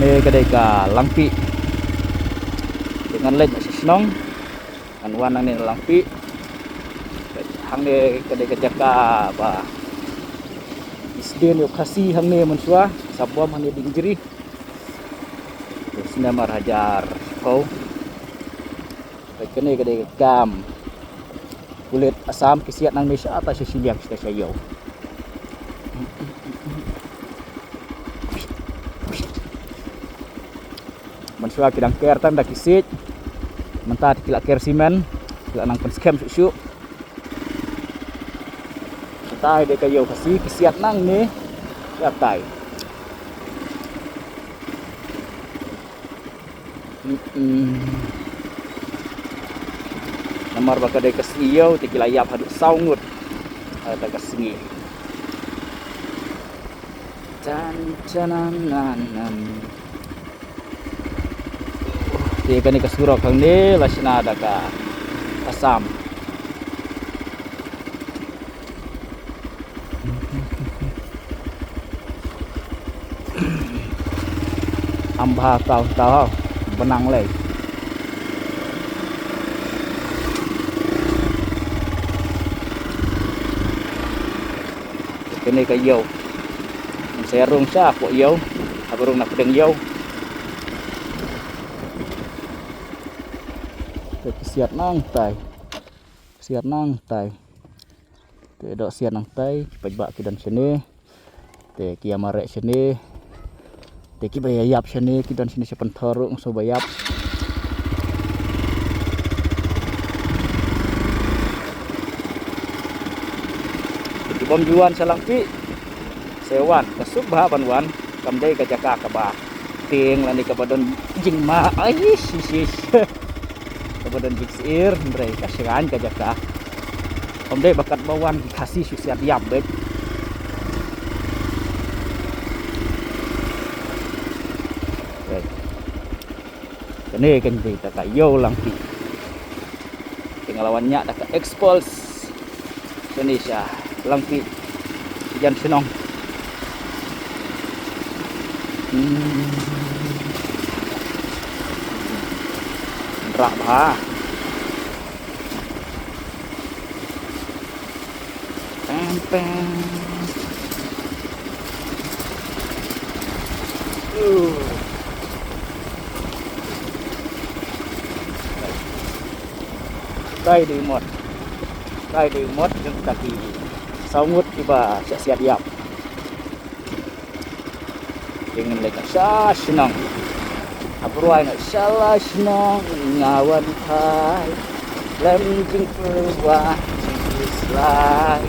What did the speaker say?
Ini kedai ka lampi dengan led senong kan warna ni lampi hang ni kedai kejaka ba isden yo kasih hang ni mensua sabom hang ni dingjeri terus nama hajar kau kene kedai gam kulit asam kisiat nang Malaysia atas siliak kita sayau mensua kidang ker tan dak kisit mentah kila ker simen kila nang penskem susu tai de kayo kasi kisiat nang ni tai nomor bakal de kasiyo tikila yap haduk saungut ada kasingi canan di kani kasurok kang ni lasna ada ka asam ambah tahu benang lay kini kayo serung sa po yo aburong na pedeng yo siat nang tai te dok siat nang tai pajbak kidan sini te kia marek sini te ki bayap sini kidan sini sepen thorung so bayap di bom juan salangki sewan kasubha banwan kamdai kajaka kaba ting lani kabadon jingma ai sis kemudian jiksir mereka kasihan kajaka om deh bakat bawan dikasih susiat diam baik ini kan kita kayo langki tinggal lawannya ada expose Indonesia langki jan senong rak bah peng tay đi mót những kaki saungut tiba siap yap dengan leka senang abruai nak salah senang ngawan hai lem jing perwa Islam